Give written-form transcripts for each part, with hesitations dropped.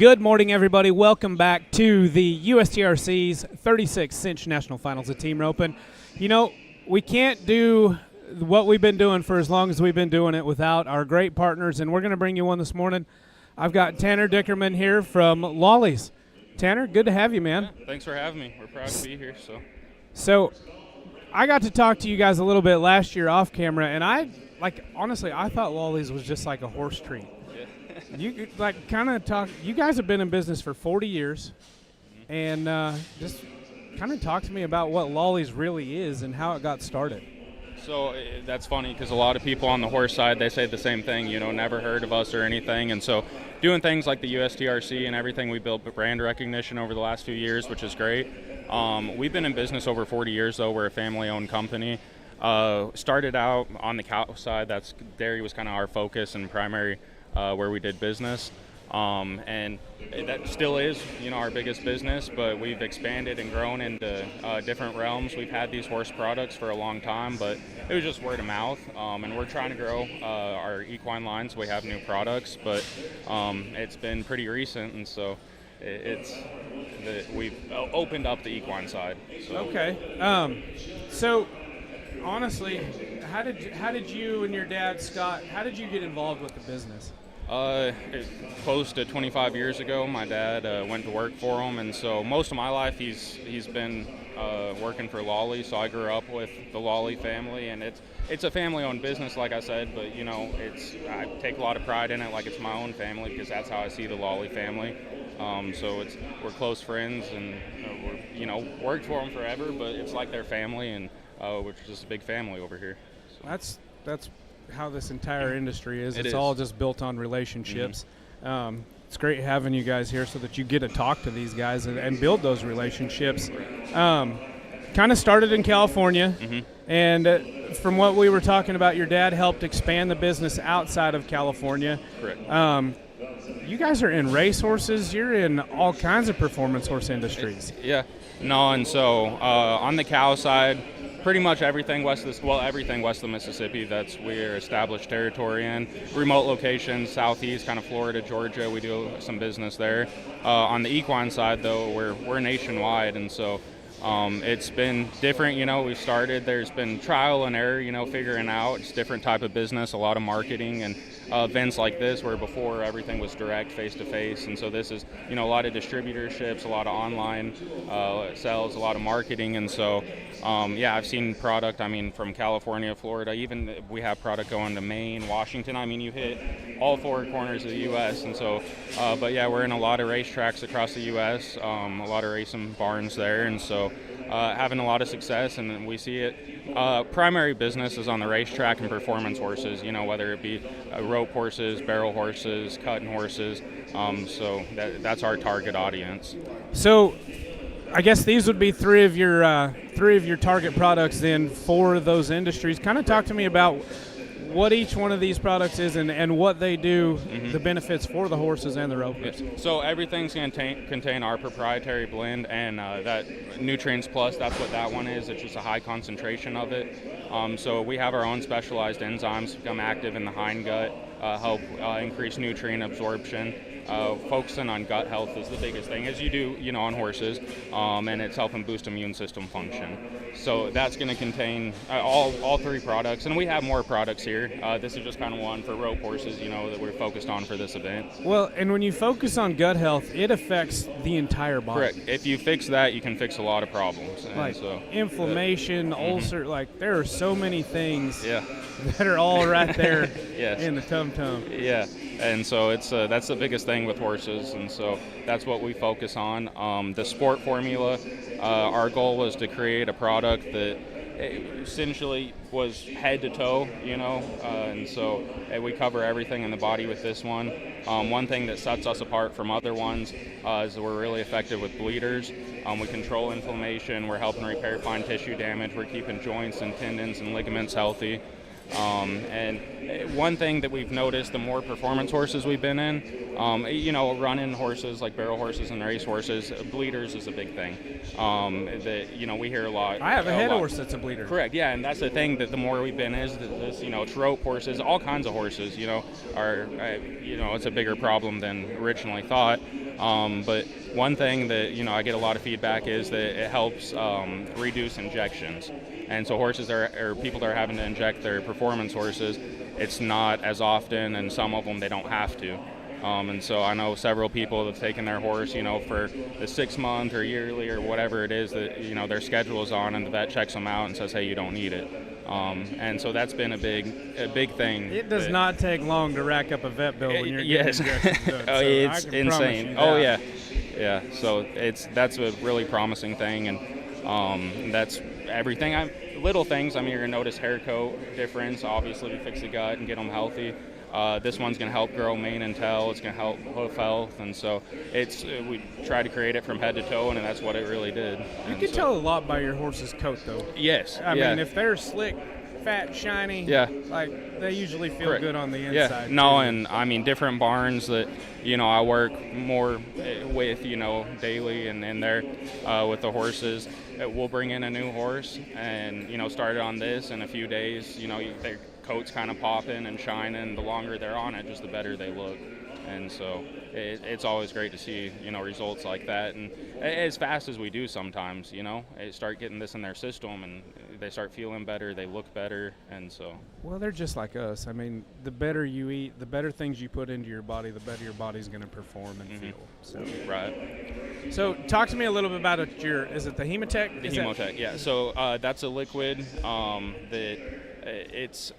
Good morning, everybody. Welcome back to the USTRC's 36th Cinch National Finals of Team Roping. You know, we can't do what we've been doing for as long as we've been doing it without our great partners, and we're going to bring you one this morning. I've got Tanner Dickerman here from Lawley's. Tanner, good to have you, man. Yeah, thanks for having me. We're proud to be here. So I got to talk to you guys a little bit last year off camera, and honestly, I thought Lawley's was just like a horse treat. You you guys have been in business for 40 years, and just kind of talk to me about what Lawley's really is and how it got started. So that's funny because a lot of people on the horse side, they say the same thing, never heard of us or anything. And so doing things like the USTRC and everything, we built brand recognition over the last few years, which is great. We've been in business over 40 years, though. We're a family-owned company. Started out on the cow side. Dairy was kind of our focus and primary where we did business. And that still is, our biggest business, but we've expanded and grown into different realms. We've had these horse products for a long time, but it was just word of mouth. And we're trying to grow our equine lines. We have new products, but it's been pretty recent, and so we've opened up the equine side. So. Okay. So honestly, how did you and your dad, Scott, how did you get involved with the business? Close to 25 years ago, my dad went to work for him, and so most of my life he's been working for Lawley. So I grew up with the Lawley family, and it's a family-owned business, like I said. But I take a lot of pride in it, like it's my own family, because that's how I see the Lawley family. So we're close friends, and we're worked for them forever, but it's like their family, and we're just a big family over here. So. That's how this entire industry is. It's all just built on relationships. Mm-hmm. It's great having you guys here so that you get to talk to these guys and build those relationships. Kind of started in California, mm-hmm. and from what we were talking about, your dad helped expand the business outside of California. Correct. You guys are in racehorses. You're in all kinds of performance horse industries. And so on the cow side, pretty much everything west of Mississippi, that's we're established territory in. Remote locations, southeast, kind of Florida, Georgia, we do some business there. On the equine side, though, we're nationwide, and so it's been different. There's been trial and error, figuring out. It's a different type of business, a lot of marketing and events like this, where before everything was direct, face-to-face, and so this is, a lot of distributorships, a lot of online sales, a lot of marketing, and so I've seen product, from California, Florida, even we have product going to Maine, Washington. You hit all four corners of the U.S., and so, we're in a lot of racetracks across the U.S., a lot of racing barns there, and so having a lot of success, and we see it. Primary business is on the racetrack and performance horses, whether it be rope horses, barrel horses, cutting horses, so that's our target audience. So I guess these would be three of your target products then for those industries. Kind of talk to me about what each one of these products is and what they do, mm-hmm. the benefits for the horses and the ropers. Yeah. So everything's going to contain our proprietary blend, and that Nutrients Plus, that's what that one is. It's just a high concentration of it. So we have our own specialized enzymes become active in the hindgut, help increase nutrient absorption. Focusing on gut health is the biggest thing, as you do, on horses, and it's helping boost immune system function. So that's going to contain all three products, and we have more products here. This is just kind of one for rope horses, that we're focused on for this event. Well, and when you focus on gut health, it affects the entire body. Correct. If you fix that, you can fix a lot of problems. Like inflammation, ulcer, mm-hmm. There are so many things that are all right there in the tum-tum. Yeah. And so that's the biggest thing with horses, and so that's what we focus on. The sport formula, our goal was to create a product that essentially was head to toe, and so we cover everything in the body with this one. One thing that sets us apart from other ones is that we're really effective with bleeders. We control inflammation, we're helping repair fine tissue damage, we're keeping joints and tendons and ligaments healthy. And one thing that we've noticed, the more performance horses we've been in, running horses like barrel horses and race horses, bleeders is a big thing. We hear a lot. I have a head horse that's a bleeder. Correct, yeah, and that's the thing that the more we've been is this, trope horses, all kinds of horses, it's a bigger problem than originally thought. But one thing that I get a lot of feedback is that it helps reduce injections, and so horses or people that are having to inject their performance horses, it's not as often, and some of them they don't have to. And so I know several people that have taken their horse, for the 6 month or yearly or whatever it is that their schedule is on, and the vet checks them out and says, hey, you don't need it. And so that's been a big thing. It does not take long to rack up a vet bill when you're yes. getting injections done. Oh, So it's I can insane. promise you that. Yeah. So that's a really promising thing, and that's everything. Little things. You're gonna notice hair coat difference. Obviously, we fix the gut and get them healthy. This one's going to help grow mane and tail. It's going to help hoof health, and so we try to create it from head to toe, and that's what it really did. You can tell a lot by your horse's coat, though. Yes. I mean, if they're slick, fat, shiny, like they usually feel Correct. good on the inside. Yeah. No, and different barns that I work more with daily, and they're with the horses. We'll bring in a new horse and start it on this in a few days. Their coats kind of popping and shining. The longer they're on it, just the better they look. And so it's always great to see results like that, and as fast as we do sometimes. Start getting this in their system, and they start feeling better, they look better, and so. Well, they're just like us. I mean, the better you eat, the better things you put into your body, the better your body's going to perform and feel. So. Right. So talk to me a little bit about is it the Hemotech? The Hemotech, yeah. So that's a liquid that it's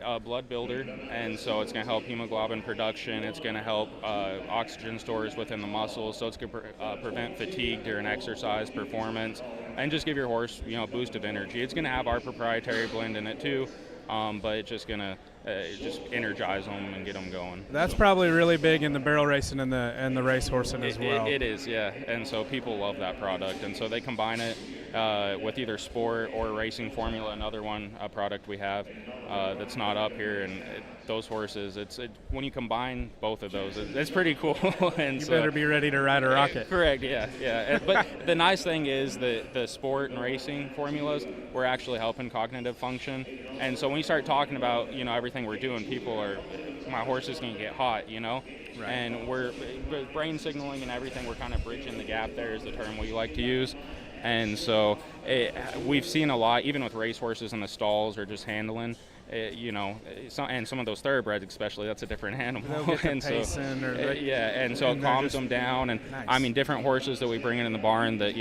a blood builder, and so it's going to help hemoglobin production. It's going to help oxygen stores within the muscles, so it's going to prevent fatigue during exercise performance, and just give your horse a boost of energy. It's going to have our proprietary blend in it too, but it's just going to just energize them and get them going. That's probably really big in the barrel racing and the race horsing as well. It is, yeah, and so people love that product, and so they combine it with either sport or racing formula. Another a product we have that's not up here, and those horses, when you combine both of those, it's pretty cool. And you better be ready to ride a rocket. Correct, yeah. But the nice thing is that the sport and racing formulas, we're actually helping cognitive function, and so when you start talking about everything we're doing, people are, my horse is going to get hot, Right. And we're brain signaling and everything. We're kind of bridging the gap. There is the term we like to use. And so we've seen a lot, even with race horses in the stalls or just handling, and some of those thoroughbreds especially, that's a different animal. And so it calms them down. And nice. Different horses that we bring in the barn that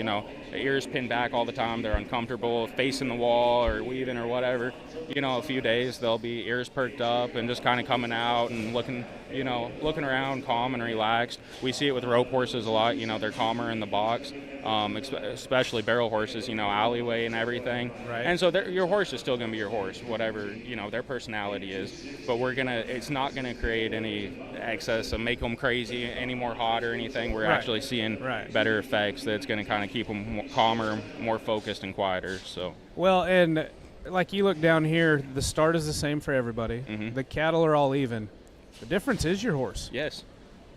ears pinned back all the time, they're uncomfortable facing the wall or weaving or whatever. A few days they'll be ears perked up and just kind of coming out and looking around, calm and relaxed. We see it with rope horses a lot. They're calmer in the box, especially barrel horses. Alleyway and everything. Right. And so your horse is still going to be your horse, whatever their personality is. But it's not going to create any excess and make them crazy any more hot or anything. We're actually seeing better effects. That's going to kind of keep them calmer, more focused, and quieter. So. Well, and like you look down here, the start is the same for everybody. Mm-hmm. The cattle are all even. The difference is your horse. Yes.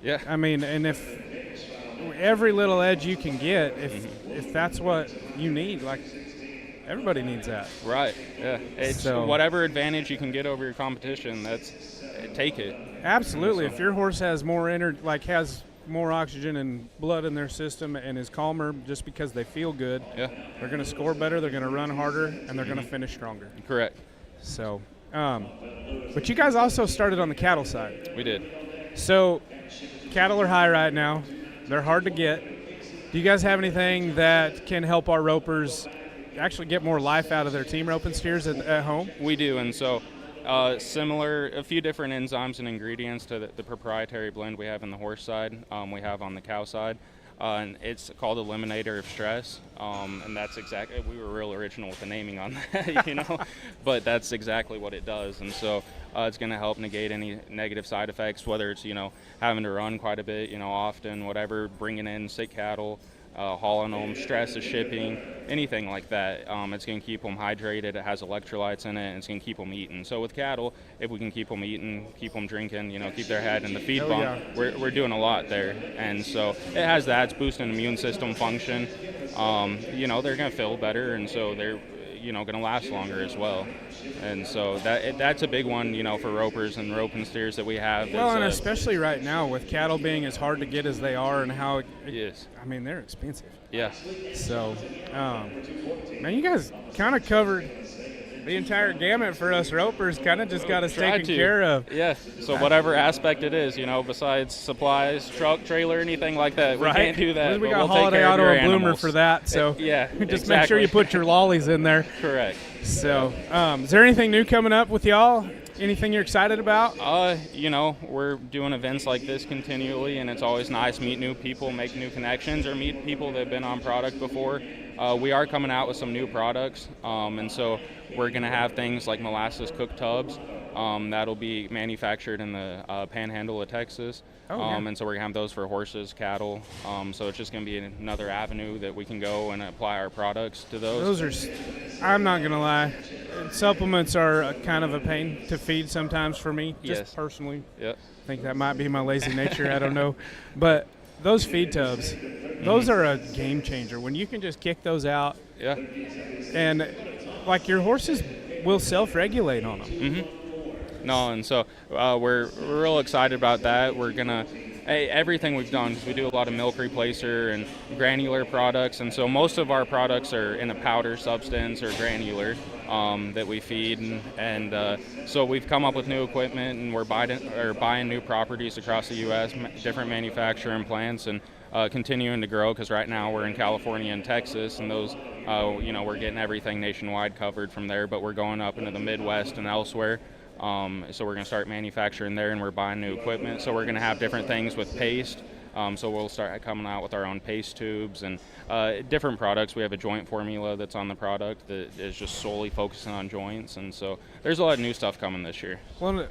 Yeah. I mean, and if every little edge you can get, if that's what you need, like everybody needs that. Right. Yeah. It's whatever advantage you can get over your competition. Take it. Absolutely. If your horse has more has more oxygen and blood in their system and is calmer just because they feel good, they're going to score better, they're going to run harder, and they're going to finish stronger. Correct. So, but you guys also started on the cattle side. We did. So, cattle are high right now. They're hard to get. Do you guys have anything that can help our ropers actually get more life out of their team roping steers at home? We do, and so similar, a few different enzymes and ingredients to the proprietary blend we have in the horse side, we have on the cow side. And it's called Eliminator of Stress, and that's exactly, we were real original with the naming on that, but that's exactly what it does. And so it's going to help negate any negative side effects, whether it's, having to run quite a bit, often, whatever, bringing in sick cattle, hauling them, stress of shipping, anything like that. It's going to keep them hydrated. It has electrolytes in it, and it's going to keep them eating. So with cattle, if we can keep them eating, keep them drinking, keep their head in the feed bump, we're doing a lot there. And so it has that. It's boosting immune system function. They're going to feel better, and so they're, going to last longer as well. And so that's a big one, for ropers and rope and steers that we have. Well, and especially right now with cattle being as hard to get as they are, and how yes, I mean, they're expensive. Yeah. So, man, you guys kind of covered the entire gamut for us ropers. Kind of just got us taken care of. Yeah. So whatever aspect it is, besides supplies, truck, trailer, anything like that, we can't do that. We got Holiday Auto and Bloomer for that. So yeah, just make sure you put your Lawleys in there. Correct. So, is there anything new coming up with y'all? Anything you're excited about? We're doing events like this continually, and it's always nice to meet new people, make new connections, or meet people that have been on product before. We are coming out with some new products, and so we're going to have things like molasses cooked tubs. That'll be manufactured in the panhandle of Texas. And so we're going to have those for horses, cattle. So it's just going to be another avenue that we can go and apply our products to those. Those are, I'm not going to lie, supplements are kind of a pain to feed sometimes for me, just personally. Yep. I think that might be my lazy nature, I don't know. But those feed tubs, those are a game changer. When you can just kick those out. Yeah. And like your horses will self-regulate on them. Mm-hmm. No, and so we're real excited about that. We're gonna everything we've done, because we do a lot of milk replacer and granular products, and so most of our products are in a powder substance or granular that we feed, and so we've come up with new equipment, and we're buying new properties across the U.S., different manufacturing plants, and continuing to grow, because right now we're in California and Texas, and those we're getting everything nationwide covered from there, but we're going up into the Midwest and elsewhere. So we're going to start manufacturing there, and we're buying new equipment. So we're going to have different things with paste. So we'll start coming out with our own paste tubes and different products. We have a joint formula that's on the product that is just solely focusing on joints. And so there's a lot of new stuff coming this year. Well,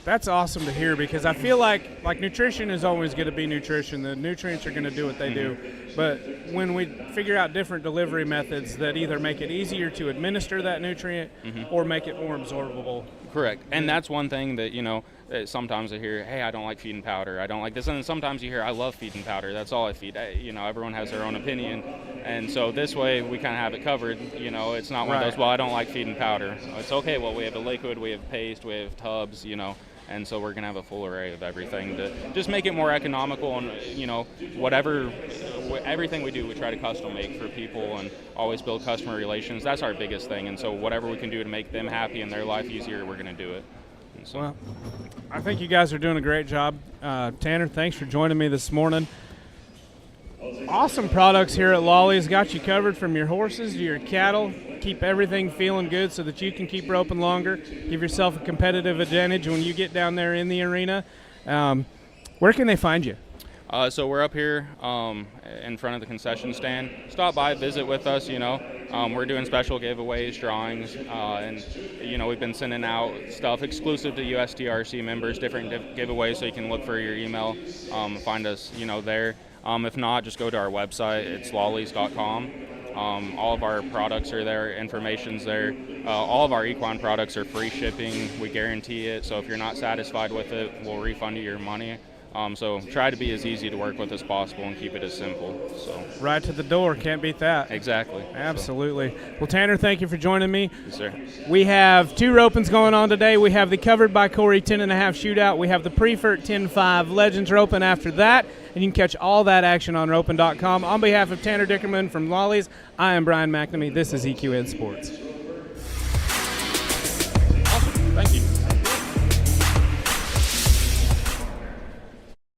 that's awesome to hear, because I feel like nutrition is always going to be nutrition. The nutrients are going to do what they do. But when we figure out different delivery methods that either make it easier to administer that nutrient or make it more absorbable. Correct. And that's one thing that, sometimes I hear, hey, I don't like feeding powder. I don't like this. And then sometimes you hear, I love feeding powder. That's all I feed. Everyone has their own opinion. And so this way we kind of have it covered. It's not one of those, well, I don't like feeding powder. It's okay. Well, we have the liquid, we have paste, we have tubs, and so we're going to have a full array of everything to just make it more economical. And, everything we do, we try to custom make for people and always build customer relations. That's our biggest thing. And so whatever we can do to make them happy and their life easier, we're going to do it. So. Well, I think you guys are doing a great job. Tanner, thanks for joining me this morning. Awesome products here at Lawley's. Got you covered from your horses to your cattle. Keep everything feeling good so that you can keep roping longer. Give yourself a competitive advantage when you get down there in the arena. Where can they find you? So we're up here in front of the concession stand. Stop by, visit with us, We're doing special giveaways, drawings, and, we've been sending out stuff exclusive to USTRC members, different giveaways, so you can look for your email, find us, there. If not, just go to our website. It's lawleys.com. All of our products are there, information's there. All of our equine products are free shipping. We guarantee it, so if you're not satisfied with it, we'll refund you your money. So try to be as easy to work with as possible and keep it as simple. So right to the door, can't beat that. Exactly. Absolutely. Well, Tanner, thank you for joining me. Yes, sir. We have two ropings going on today. We have the Covered by Corey 10.5 shootout. We have the Prefert 10.5 Legends roping after that, and you can catch all that action on roping.com. On behalf of Tanner Dickerman from Lawley's, I am Brian McNamee. This is EQN Sports.